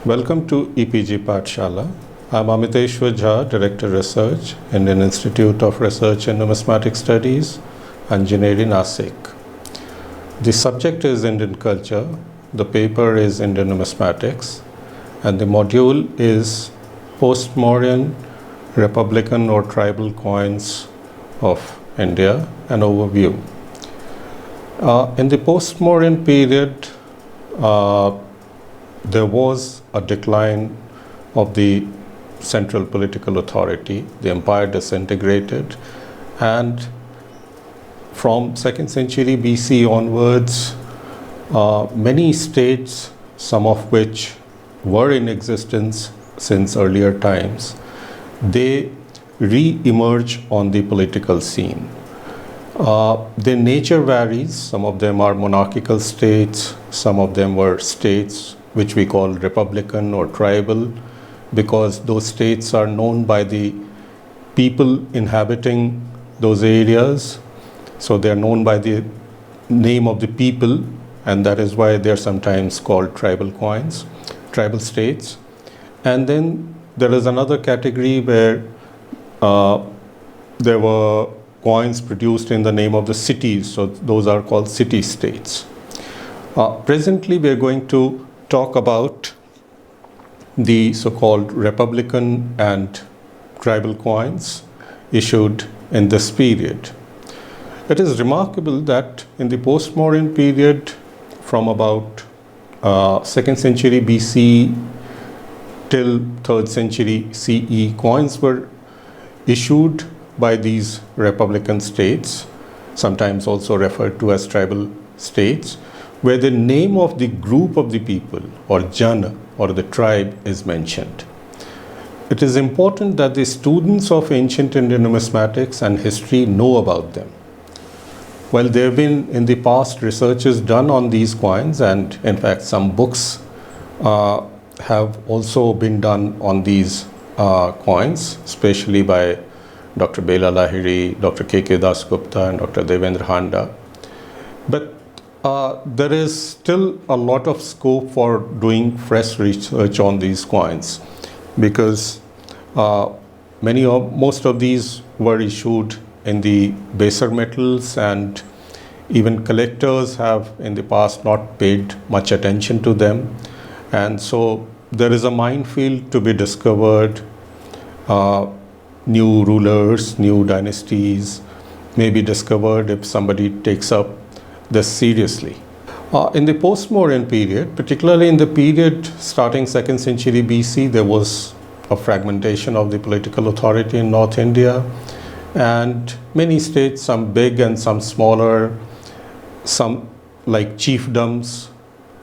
Welcome to EPG Pathshala. I'm Amiteshwar Jha, Director Research, Indian Institute of Research and Numismatic Studies, Anjaneri, Nasik. The subject is Indian culture, the paper is Indian numismatics, and the module is post-Mauryan, Republican or tribal coins of India, an overview. In the post-Mauryan period, there was a decline of the central political authority. The empire disintegrated, and from 2nd century BC onwards, many states, some of which were in existence since earlier times, they re-emerge on the political scene. Their nature varies. Some of them are monarchical states, some of them were states which we call republican or tribal, because those states are known by the people inhabiting those areas. So they are known by the name of the people, and that is why they are sometimes called tribal coins, tribal states. And then there is another category where there were coins produced in the name of the cities, so those are called city states. Presently, we are going to talk about the so-called republican and tribal coins issued in this period. It is remarkable that in the post-Mauryan period, from about 2nd century BC till 3rd century CE, coins were issued by these republican states, sometimes also referred to as tribal states, where the name of the group of the people or jana or the tribe is mentioned. It is important that the students of ancient Indian numismatics and history know about them. Well, there have been in the past researches done on these coins, and in fact some books have also been done on these coins, especially by Dr. Bela Lahiri, Dr. K.K. Dasgupta and Dr. Devendra Handa. But there is still a lot of scope for doing fresh research on these coins, because most of these were issued in the baser metals, and even collectors have in the past not paid much attention to them. And so there is a minefield to be discovered. New rulers, new dynasties may be discovered if somebody takes up this seriously. In the post-Mauryan period, particularly in the period starting 2nd century BC, there was a fragmentation of the political authority in North India, and many states, some big and some smaller, some like chiefdoms,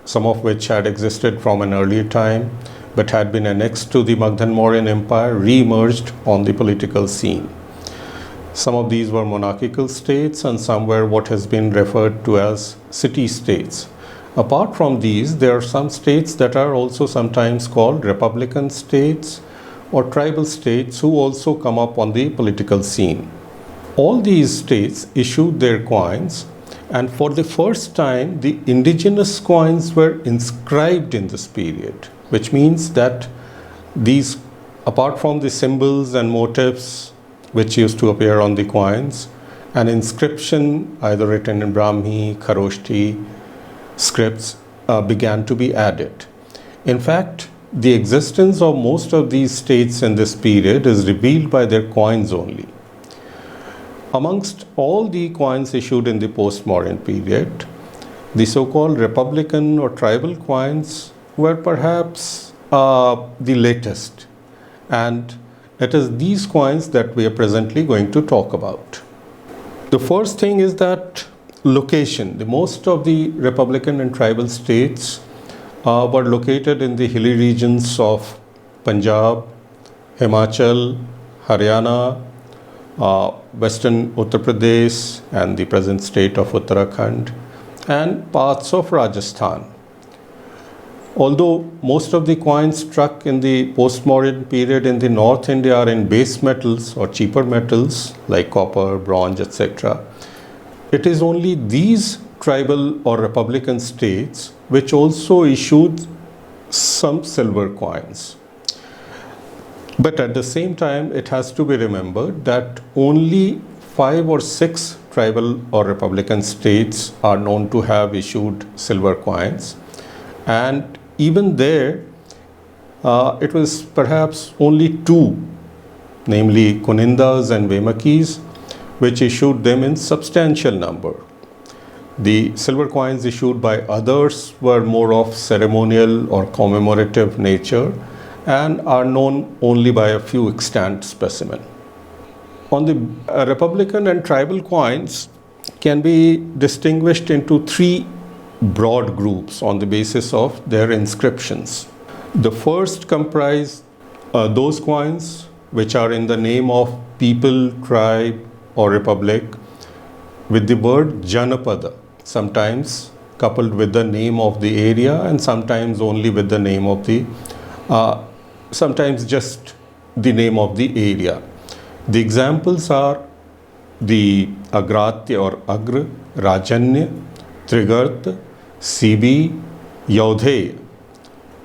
some of which had existed from an earlier time but had been annexed to the Magdan Mauryan Empire, re-emerged on the political scene. Some of these were monarchical states and some were what has been referred to as city states. Apart from these, there are some states that are also sometimes called republican states or tribal states, who also come up on the political scene. All these states issued their coins, and for the first time the indigenous coins were inscribed in this period, which means that these, apart from the symbols and motifs which used to appear on the coins, an inscription either written in Brahmi, Kharoshti scripts began to be added. In fact, the existence of most of these states in this period is revealed by their coins only. Amongst all the coins issued in the post-Mauryan period, the so-called republican or tribal coins were perhaps the latest, and it is these coins that we are presently going to talk about. The first thing is that location. The most of the republican and tribal states were located in the hilly regions of Punjab, Himachal, Haryana, western Uttar Pradesh and the present state of Uttarakhand, and parts of Rajasthan. Although most of the coins struck in the post-Mauryan period in the North India are in base metals or cheaper metals like copper, bronze, etc., it is only these tribal or republican states which also issued some silver coins. But at the same time, it has to be remembered that only 5 or 6 tribal or republican states are known to have issued silver coins. And even there, it was perhaps only 2, namely Kunindas and Vemakis, which issued them in substantial number. The silver coins issued by others were more of ceremonial or commemorative nature and are known only by a few extant specimens. On the republican and tribal coins can be distinguished into 3 broad groups on the basis of their inscriptions. The first comprise those coins which are in the name of people, tribe or republic with the word Janapada, sometimes coupled with the name of the area and sometimes only with the name of the sometimes just the name of the area. The examples are the Agratya or Agra, Rajanya, Trigarth, Sibi, Yaudhe.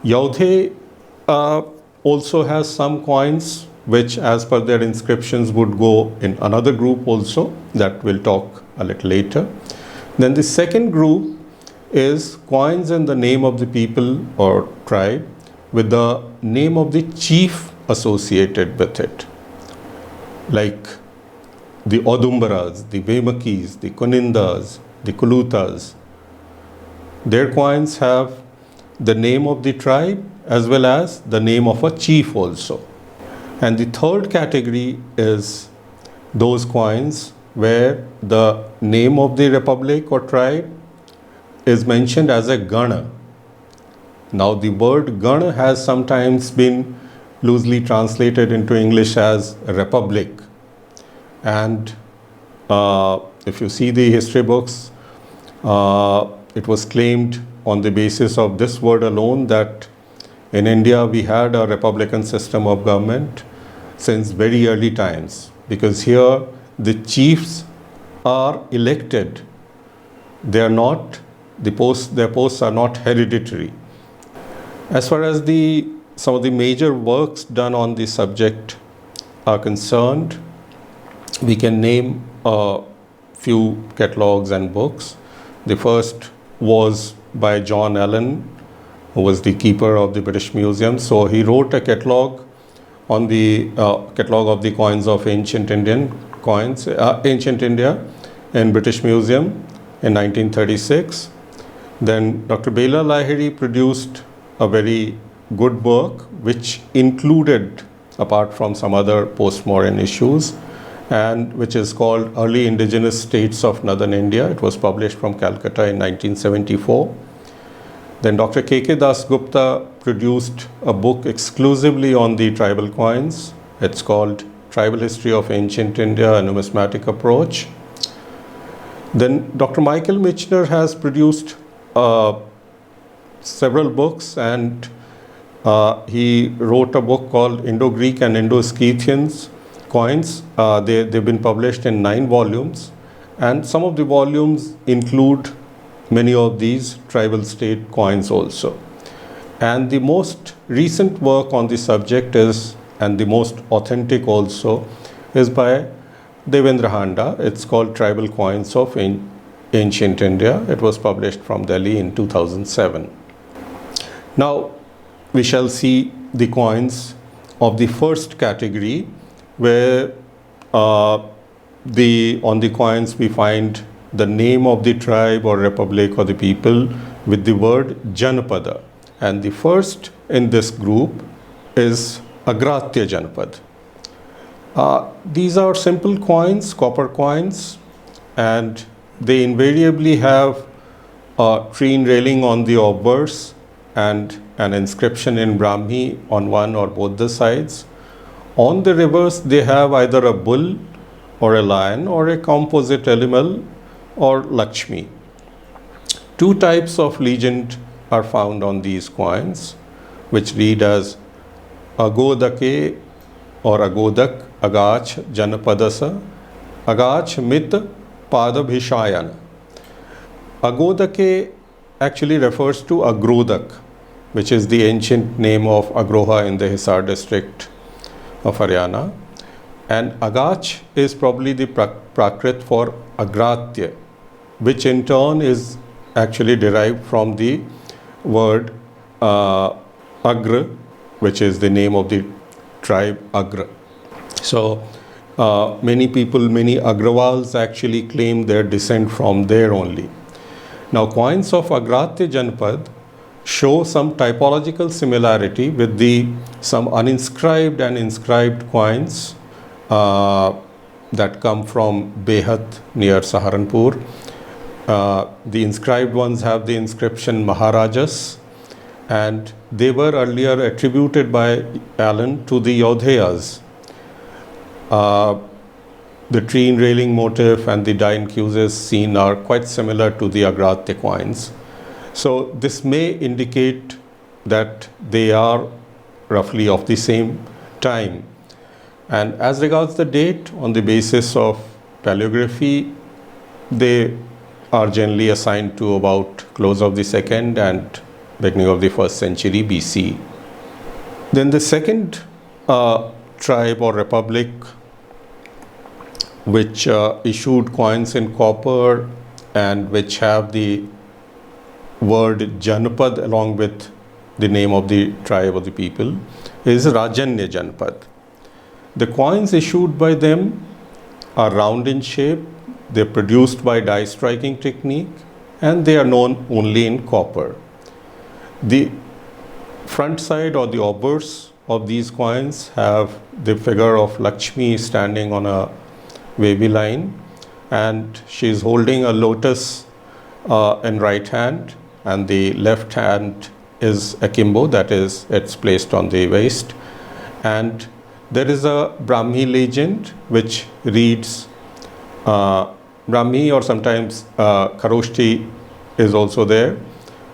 Yaudhe also has some coins which as per their inscriptions would go in another group also, that we'll talk a little later. Then the second group is coins in the name of the people or tribe with the name of the chief associated with it, like the Odumbaras, the Vemakis, the Kunindas, the Kulutas. Their coins have the name of the tribe as well as the name of a chief also. And the third category is those coins where the name of the republic or tribe is mentioned as a Gana. Now the word Gana has sometimes been loosely translated into English as republic. And if you see the history books, it was claimed on the basis of this word alone that in India we had a republican system of government since very early times, because here the chiefs are elected. They are not, their posts are not hereditary. As far as some of the major works done on the subject are concerned, we can name a few catalogues and books. The first was by John Allen, who was the keeper of the British Museum. So he wrote a catalogue on the catalogue of the coins of ancient Indian coins, ancient India in British Museum in 1936. Then Dr. Bela Lahiri produced a very good work which included, apart from some other postmodern issues, and which is called Early Indigenous States of Northern India. It was published from Calcutta in 1974. Then Dr. K.K. Das Gupta produced a book exclusively on the tribal coins. It's called Tribal History of Ancient India, a Numismatic Approach. Then Dr. Michael Michener has produced several books, and he wrote a book called Indo-Greek and Indo-Scythians coins. They've been published in 9 volumes, and some of the volumes include many of these tribal state coins also. And the most recent work on the subject is, and the most authentic also, is by Devendra Handa. It's called Tribal Coins of Ancient India. It was published from Delhi in 2007. Now we shall see the coins of the first category, where on the coins we find the name of the tribe or republic or the people with the word Janapada. And the first in this group is Agratya Janapad. These are simple coins, copper coins, and they invariably have a tree railing on the obverse and an inscription in Brahmi on one or both the sides. On the reverse, they have either a bull or a lion or a composite animal or Lakshmi. 2 types of legend are found on these coins, which read as Agodake or Agodak, Agach Janapadasa, Agach Mit Padabhishayana. Agodake actually refers to Agrodak, which is the ancient name of Agroha in the Hisar district of Haryana. And Agach is probably the Prakrit for Agratya, which in turn is actually derived from the word Agra, which is the name of the tribe Agra. So many people, many Agrawals actually claim their descent from there only. Now coins of Agratya Janpad show some typological similarity with some uninscribed and inscribed coins that come from Behat near Saharanpur. The inscribed ones have the inscription Maharajas, and they were earlier attributed by Allen to the Yodheyas. The tree railing motif and the die incuses seen are quite similar to the Agratya coins. So this may indicate that they are roughly of the same time. And as regards the date, on the basis of paleography, they are generally assigned to about close of the 2nd and beginning of the 1st century BC. Then the second tribe or republic which issued coins in copper and which have the word Janpad along with the name of the tribe of the people is Rajanya Janpad. The coins issued by them are round in shape, they're produced by die striking technique, and they are known only in copper. The front side or the obverse of these coins have the figure of Lakshmi standing on a wavy line, and she is holding a lotus in right hand, and the left hand is akimbo, that is, it's placed on the waist. And there is a Brahmi legend which reads, Brahmi or sometimes Kharoshti is also there,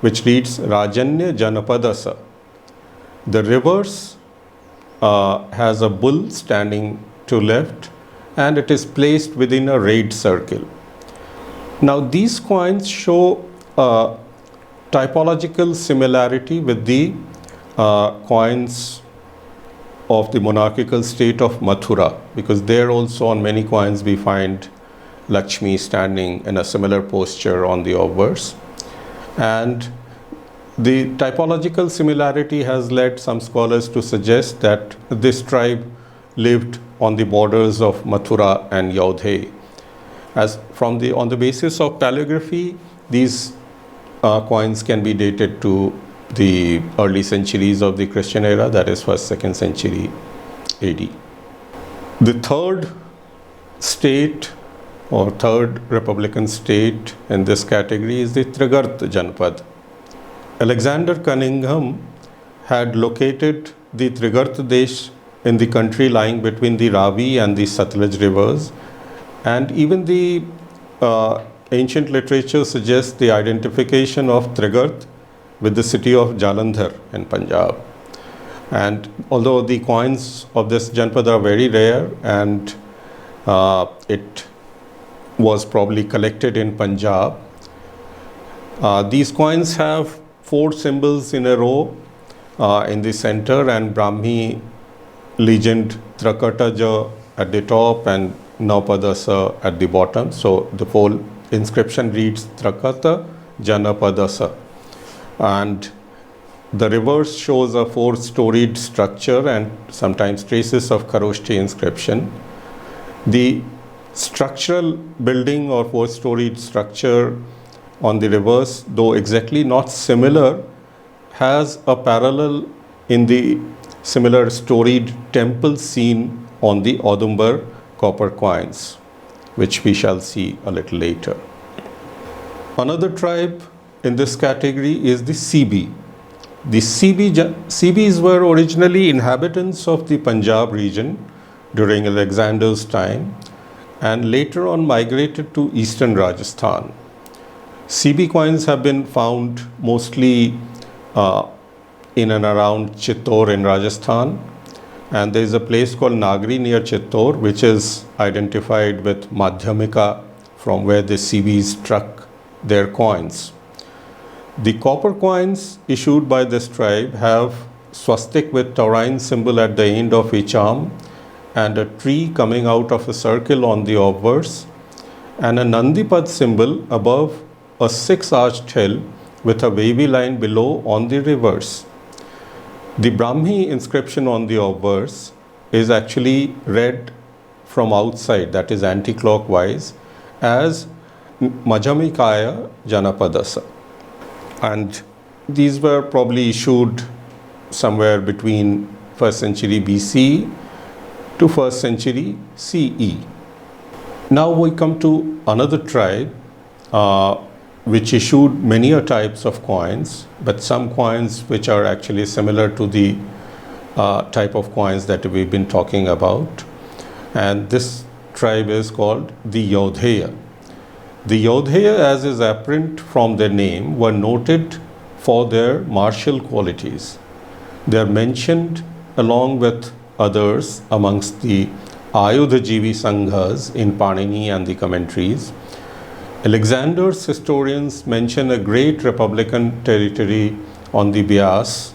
which reads Rajanya Janapadasa. The reverse has a bull standing to left, and it is placed within a rayed circle. Now these coins show typological similarity with the coins of the monarchical state of Mathura, because there also on many coins we find Lakshmi standing in a similar posture on the obverse. And the typological similarity has led some scholars to suggest that this tribe lived on the borders of Mathura and Yaudhe. As on the basis of paleography, these coins can be dated to the early centuries of the Christian era, that is 1st, 2nd century AD. The third state or third republican state in this category is the Trigarth Janpad. Alexander Cunningham had located the Trigarth Desh in the country lying between the Ravi and the Satluj rivers, and even the ancient literature suggests the identification of Trigarth with the city of Jalandhar in Punjab. And although the coins of this Janpad are very rare, and it was probably collected in Punjab, these coins have 4 symbols in a row in the center, and Brahmi legend Trakataja at the top and Naupadasa at the bottom. So the whole inscription reads Trakata Janapadasa, and the reverse shows a 4-storied structure and sometimes traces of Kharoshti inscription. The structural building or 4-storied structure on the reverse, though exactly not similar, has a parallel in the similar storied temple seen on the Audumbar copper coins, which we shall see a little later. Another tribe in this category is the Sibi. The Sibis were originally inhabitants of the Punjab region during Alexander's time, and later on migrated to eastern Rajasthan. Sibi coins have been found mostly in and around Chittor in Rajasthan, and there is a place called Nagri near Chittor which is identified with Madhyamika, from where the Sibis struck their coins. The copper coins issued by this tribe have swastik with taurine symbol at the end of each arm, and a tree coming out of a circle on the obverse, and a Nandipad symbol above a six-arched hill with a wavy line below on the reverse. The Brahmi inscription on the obverse is actually read from outside, that is anti-clockwise, as Majhamikaya Janapadasa. And these were probably issued somewhere between 1st century BC to 1st century CE. Now we come to another tribe which issued many types of coins, but some coins which are actually similar to the type of coins that we've been talking about. And this tribe is called the Yaudheya. The Yaudheya, as is apparent from their name, were noted for their martial qualities. They are mentioned along with others amongst the Ayodhajivi Sanghas in Panini and the commentaries. Alexander's historians mention a great republican territory on the Beas,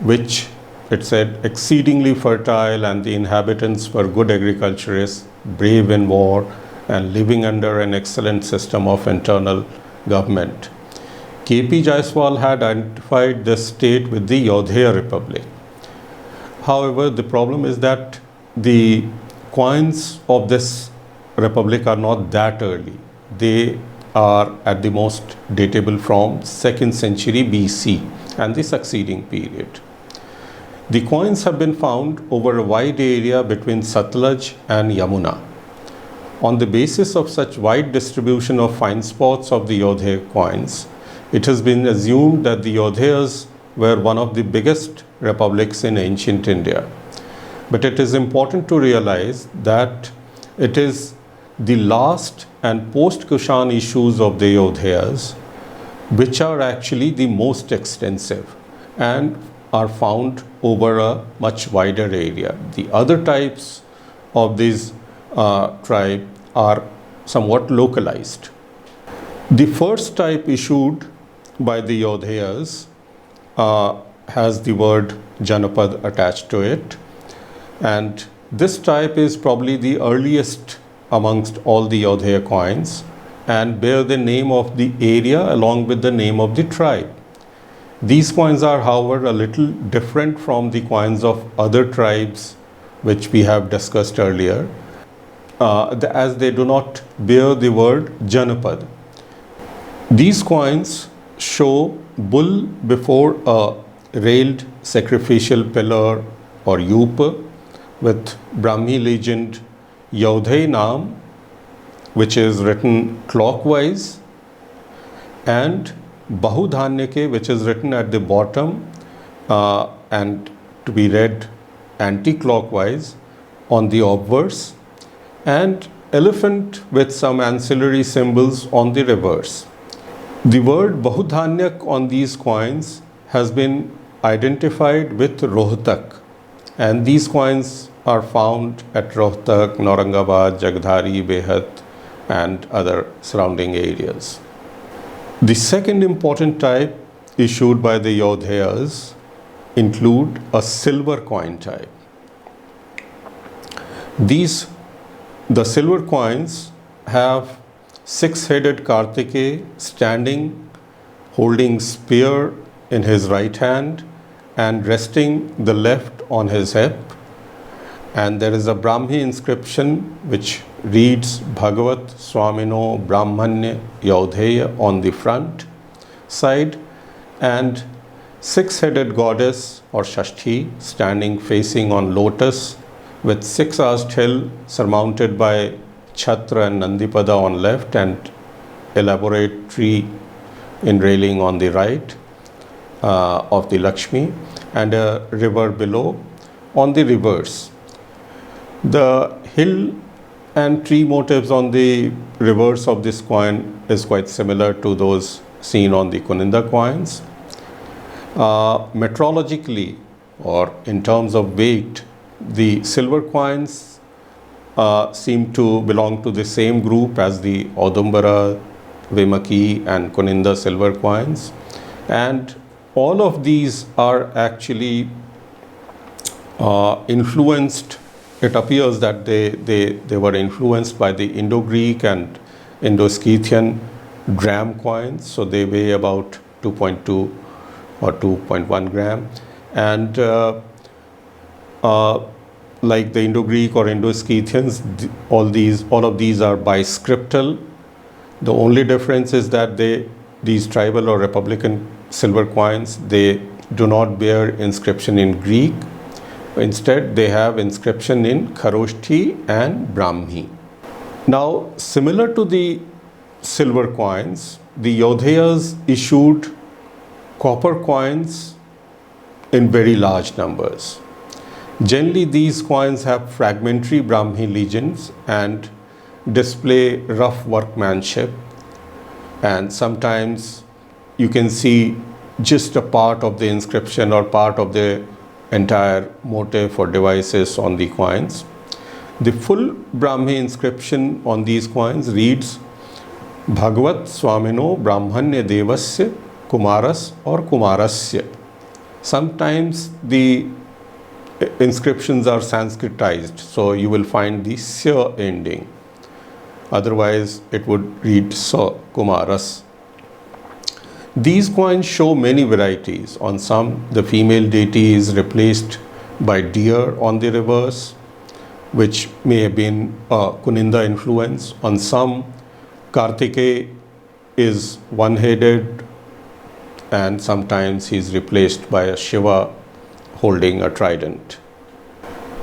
which it said exceedingly fertile, and the inhabitants were good agriculturists, brave in war, and living under an excellent system of internal government. K.P. Jaiswal had identified this state with the Yaudheya Republic. However, the problem is that the coins of this republic are not that early. They are at the most datable from 2nd century BC and the succeeding period. The coins have been found over a wide area between Satluj and Yamuna. On the basis of such wide distribution of fine spots of the Yaudheya coins, it has been assumed that the Yaudheyas were one of the biggest republics in ancient India. But it is important to realize that it is the last and post-Kushan issues of the Yaudheyas which are actually the most extensive and are found over a much wider area. The other types of these tribe are somewhat localized. The first type issued by the Yaudheyas has the word Janapad attached to it, and this type is probably the earliest amongst all the Yaudheya coins and bear the name of the area along with the name of the tribe. These coins are, however, a little different from the coins of other tribes which we have discussed earlier, as they do not bear the word Janapad. These coins show bull before a railed sacrificial pillar or yupa with Brahmi legend Yaudhe Naam, which is written clockwise, and Bahudhanyake, which is written at the bottom and to be read anti-clockwise on the obverse, and elephant with some ancillary symbols on the reverse. The word Bahudhanyak on these coins has been identified with Rohtak, and these coins are found at Rohtak, Naurangabad, Jagdhari, Behat, and other surrounding areas. The second important type issued by the Yaudheyas include a silver coin type. The silver coins have six-headed Kartikeya standing, holding spear in his right hand and resting the left on his hip. And there is a Brahmi inscription which reads Bhagavat Swamino Brahmanya Yaudheya on the front side, and six-headed goddess or Shashti standing facing on lotus with six-arched hill surmounted by Chhatra and Nandipada on left and elaborate tree in railing on the right of the Lakshmi, and a river below on the reverse. The hill and tree motifs on the reverse of this coin is quite similar to those seen on the Kuninda coins. Metrologically, or in terms of weight, the silver coins seem to belong to the same group as the Audumbara, Vimaki and Kuninda silver coins, And all of these are actually influenced. It appears that they were influenced by the Indo-Greek and Indo-Scythian gram coins. So they weigh about 2.2 or 2.1 gram. And like the Indo-Greek or Indo-Scythians, all of these are biscriptal. The only difference is that these tribal or republican silver coins, they do not bear inscription in Greek. Instead, they have inscription in Kharoshthi and Brahmi. Now, similar to the silver coins, the Yodhayas issued copper coins in very large numbers. Generally, these coins have fragmentary Brahmi legends and display rough workmanship, and sometimes you can see just a part of the inscription or part of the entire motif or devices on the coins. The full Brahmi inscription on these coins reads Bhagavat Swamino Brahmanya Devasya Kumaras or Kumarasya. Sometimes the inscriptions are Sanskritized, so you will find the Sya ending. Otherwise, it would read Sa Kumaras. These coins show many varieties. On some, the female deity is replaced by deer on the reverse, which may have been a Kuninda influence. On some, Kartikeya is one-headed, and sometimes he is replaced by a Shiva holding a trident.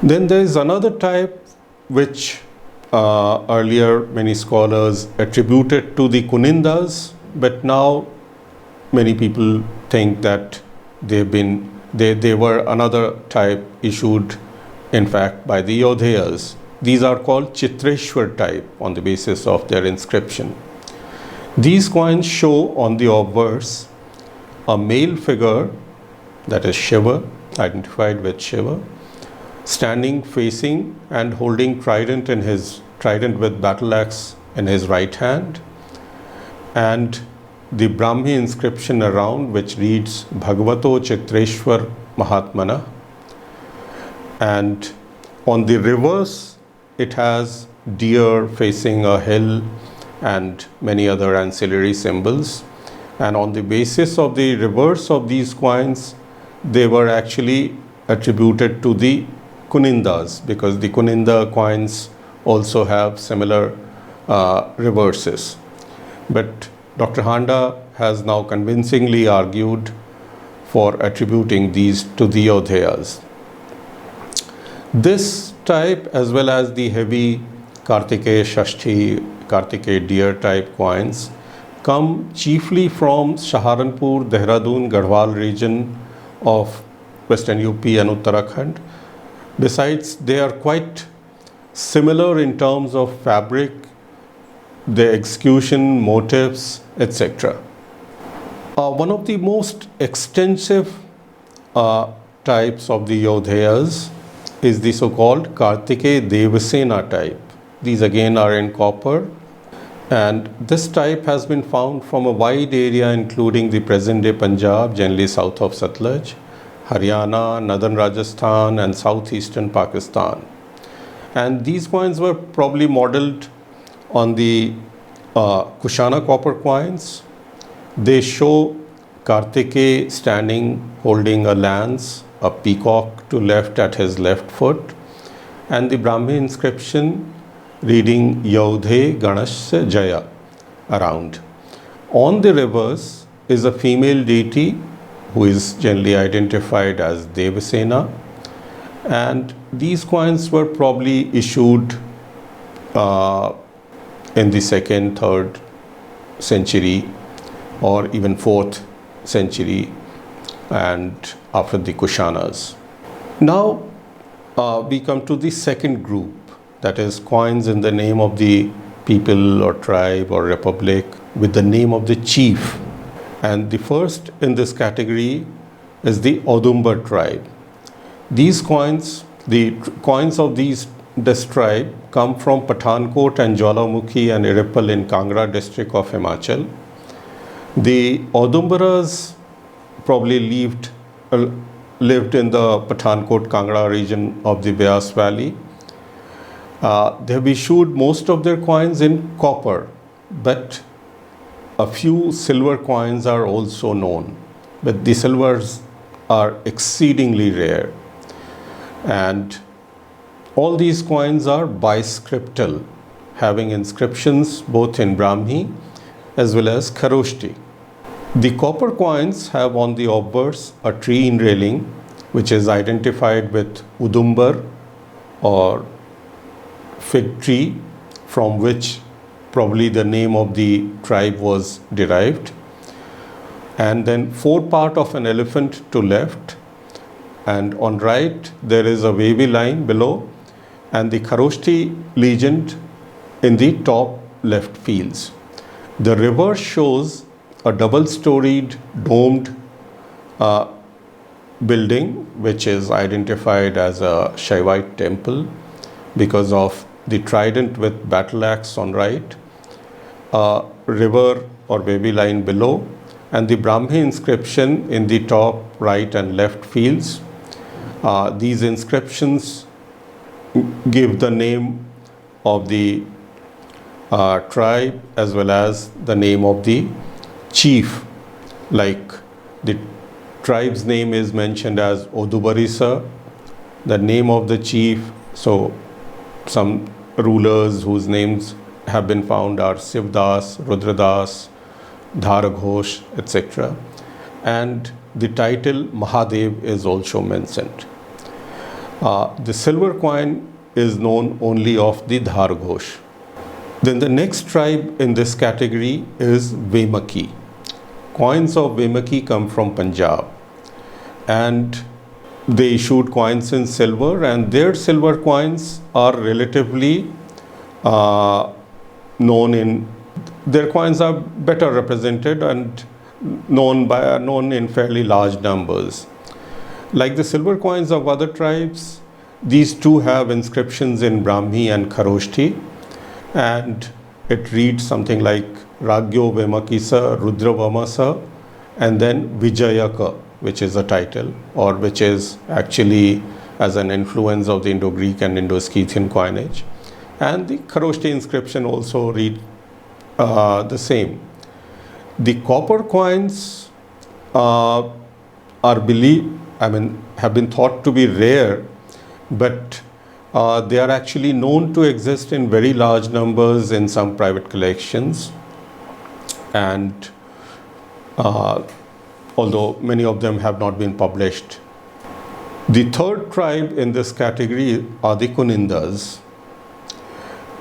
Then there is another type which earlier many scholars attributed to the Kunindas, but now many people think that they were another type issued in fact by the Yodhayas. These are called Chitreshwar type on the basis of their inscription. These coins show on the obverse a male figure, that is Shiva, identified with Shiva, standing facing and holding trident with battle axe in his right hand, and the Brahmi inscription around, which reads Bhagavato Chitreshwar Mahatmana. And on the reverse, it has deer facing a hill and many other ancillary symbols. And on the basis of the reverse of these coins, they were actually attributed to the Kunindas, because the Kuninda coins also have similar reverses. But Dr. Handa has now convincingly argued for attributing these to the Yodhayas. This type, as well as the heavy Kartikeya Shashti, Kartikeya deer type coins, come chiefly from Saharanpur, Dehradun, Garhwal region of Western UP and Uttarakhand. Besides, they are quite similar in terms of fabric, the execution, motifs, etc. One of the most extensive types of the Yodhayas is the so-called Kartikeya Devasena type. These again are in copper, and this type has been found from a wide area including the present-day Punjab, generally south of Satluj, Haryana, northern Rajasthan and southeastern Pakistan. And these coins were probably modeled on the Kushana copper coins. They show Kartikeya standing holding a lance, a peacock to left at his left foot, and the Brahmi inscription reading Yodhe Ganesh Jaya around. On the reverse is a female deity who is generally identified as Devasena, and these coins were probably issued in the 2nd, 3rd century or even 4th century and after the Kushanas. Now we come to the second group, that is coins in the name of the people or tribe or republic with the name of the chief. And the first in this category is the Audumbar tribe. These coins, the coins of this tribe come from Pathankot and Jwalamukhi and Iripal in Kangra district of Himachal. The Audumbaras probably lived in the Pathankot Kangra region of the Beas Valley. They have issued most of their coins in copper, but a few silver coins are also known. But the silvers are exceedingly rare. And all these coins are biscriptal, having inscriptions both in Brahmi as well as Kharoshti. The copper coins have on the obverse a tree enrailing, which is identified with Udumbar or fig tree, from which probably the name of the tribe was derived. And then forepart of an elephant to left, and on right there is a wavy line below, and the Kharoshti legend in the top left fields. The reverse shows a double-storied domed building, which is identified as a Shaivite temple because of the trident with battle axe on right, a river or wavy line below, and the Brahmi inscription in the top right and left fields. These inscriptions give the name of the tribe as well as the name of the chief. Like the tribe's name is mentioned as Odubarisa, the name of the chief. So some rulers whose names have been found are Sivdas, Rudradas, Dharaghosh, etc. And the title Mahadev is also mentioned. The silver coin is known only of the Dharaghosh. Then the next tribe in this category is Vemaki. Coins of Vemaki come from Punjab, and they issued coins in silver, and their silver coins are relatively their coins are better represented and known in fairly large numbers. Like the silver coins of other tribes, these too have inscriptions in Brahmi and Kharoshti, and it reads something like Ragyo Vemakisa Rudravamasa and then Vijayaka, which is a title, or which is actually as an influence of the Indo-Greek and Indo-Scythian coinage. And the Kharoshti inscription also read the same. The copper coins have been thought to be rare, but they are actually known to exist in very large numbers in some private collections. And although many of them have not been published. The third tribe in this category are the Kunindas.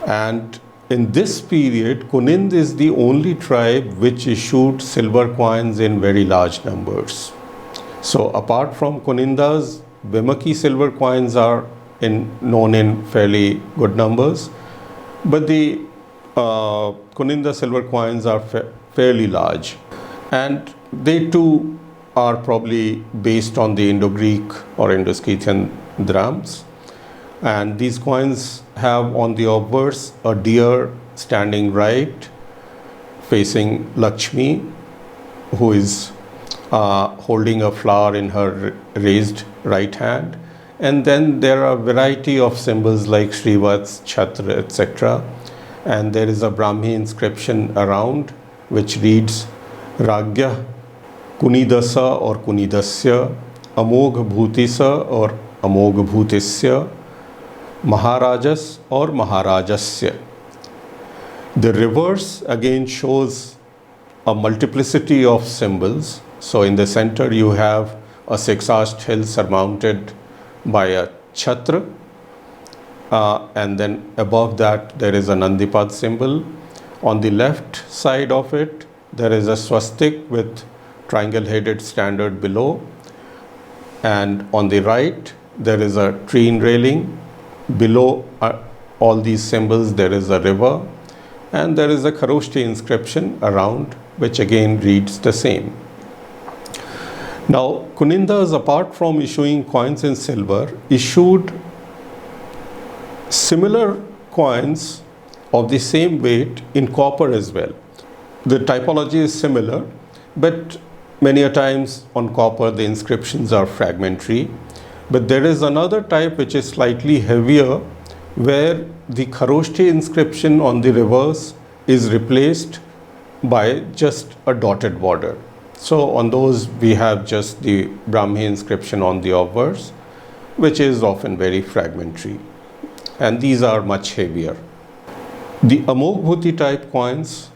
And in this period, Kunind is the only tribe which issued silver coins in very large numbers. So apart from Kunindas, Vemaki silver coins are known in fairly good numbers, but the Kuninda silver coins are fairly large, and they too are probably based on the Indo-Greek or Indo-Scythian drams. And these coins have on the obverse a deer standing right facing Lakshmi, who is holding a flower in her raised right hand. And then there are a variety of symbols like Shrivats, Chhatra, etc. And there is a Brahmi inscription around which reads Ragya Kunidasa or Kunidasya, Amogh Bhutisa or Amogh Bhutisya, Maharajas or Maharajasya. The reverse again shows a multiplicity of symbols. So in the center you have a six-arched hill surmounted by a Chhatra, and then above that there is a Nandipad symbol. On the left side of it there is a swastik with triangle-headed standard below, and on the right there is a tree enrailing. Below all these symbols there is a river, and there is a Kharoshti inscription around which again reads the same. Now Kunindas, apart from issuing coins in silver, issued similar coins of the same weight in copper as well. The typology is similar, but Many a times on copper, the inscriptions are fragmentary. But there is another type which is slightly heavier, where the Kharoshthi inscription on the reverse is replaced by just a dotted border. So on those we have just the Brahmi inscription on the obverse, which is often very fragmentary, and these are much heavier. The Amoghbhuti type coins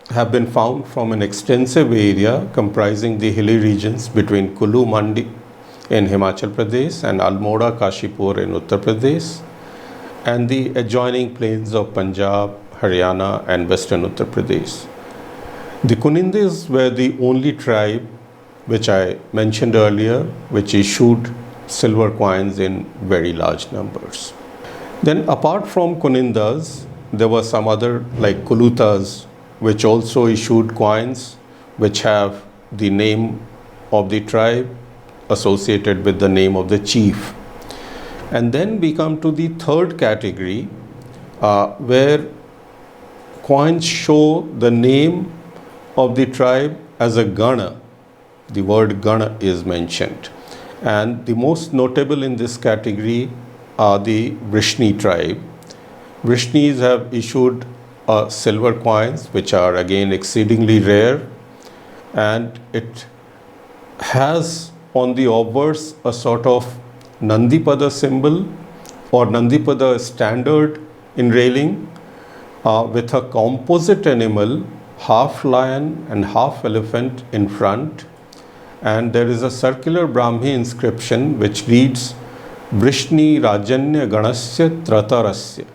have been found from an extensive area comprising the hilly regions between Kulu Mandi in Himachal Pradesh and Almora Kashipur in Uttar Pradesh, and the adjoining plains of Punjab, Haryana and western Uttar Pradesh. The Kunindis were the only tribe which I mentioned earlier, which issued silver coins in very large numbers. Then apart from Kunindas, there were some other like Kulutas, which also issued coins which have the name of the tribe associated with the name of the chief. And then we come to the third category, where coins show the name of the tribe as a Gana. The word Gana is mentioned. And the most notable in this category are the Vrishni tribe. Vrishnis have issued silver coins, which are again exceedingly rare, and it has on the obverse a sort of Nandipada symbol or Nandipada standard in railing, with a composite animal, half lion and half elephant in front, and there is a circular Brahmi inscription which reads Vrishni Rajanya Ganasya Tratarasya.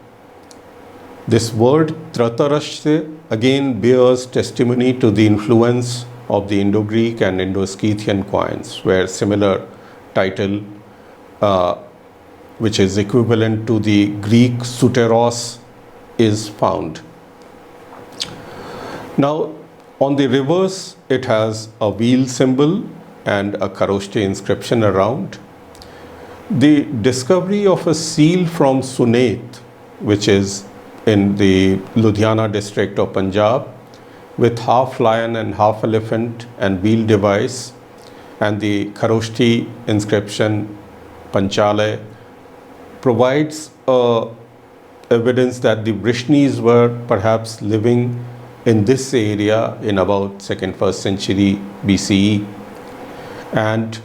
This word Tratarasya again bears testimony to the influence of the Indo-Greek and Indo-Scythian coins, where similar title, which is equivalent to the Greek Soteros, is found. Now, on the reverse, it has a wheel symbol and a Kharoshthi inscription around. The discovery of a seal from Sunet, which is in the Ludhiana district of Punjab, with half lion and half elephant and wheel device, and the Kharoshthi inscription Panchale, provides evidence that the Vrishnis were perhaps living in this area in about 2nd, 1st century BCE. And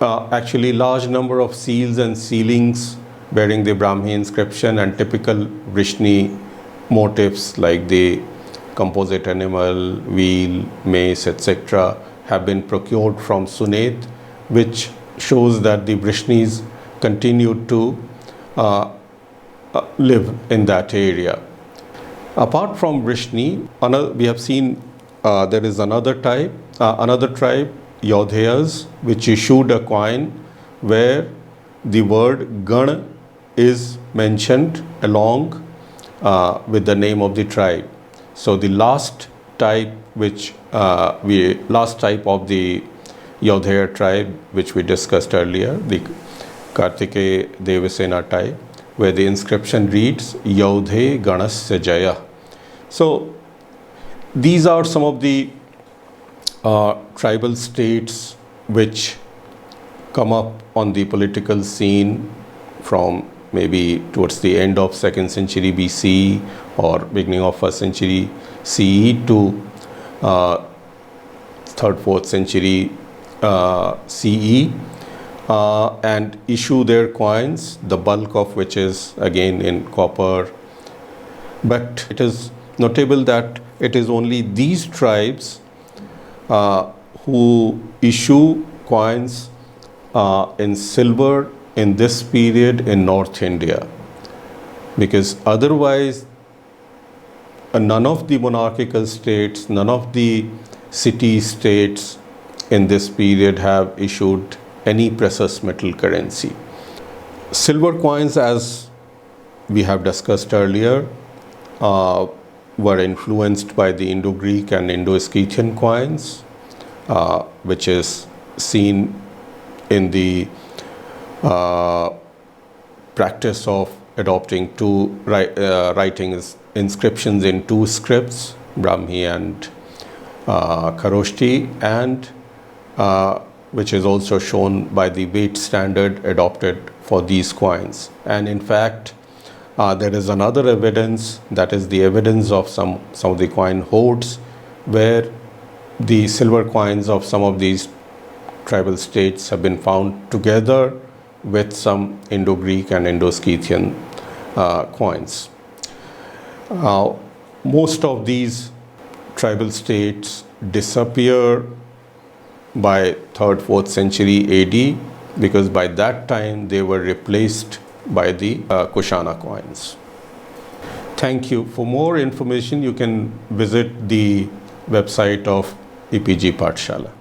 actually large number of seals and sealings bearing the Brahmi inscription and typical Vrishni motifs like the composite animal, wheel, mace, etc. have been procured from Sunet, which shows that the Vrishnis continued to live in that area. Apart from Vrishni, we have seen there is another tribe, Yaudheyas, which issued a coin where the word Gan is mentioned along with the name of the tribe. So the last type of the Yaudheya tribe, which we discussed earlier, the Kartikeya Devasena type, where the inscription reads Yaudhe Ganasya Jaya. So these are some of the tribal states which come up on the political scene from maybe towards the end of 2nd century BC or beginning of 1st century CE to 3rd, 4th century CE, and issue their coins, the bulk of which is again in copper. But it is notable that it is only these tribes who issue coins in silver in this period in North India, because otherwise none of the monarchical states, none of the city states in this period have issued any precious metal currency. Silver coins, as we have discussed earlier, were influenced by the Indo-Greek and Indo-Scythian coins, which is seen in the practice of adopting writing inscriptions in two scripts, Brahmi and Kharoshthi, and which is also shown by the weight standard adopted for these coins. And in fact, there is another evidence, that is the evidence of some of the coin hoards, where the silver coins of some of these tribal states have been found together with some Indo-Greek and Indo-Scythian coins. Most of these tribal states disappear by 3rd, 4th century AD, because by that time they were replaced by the Kushana coins. Thank you. For more information, you can visit the website of EPG Pathshala.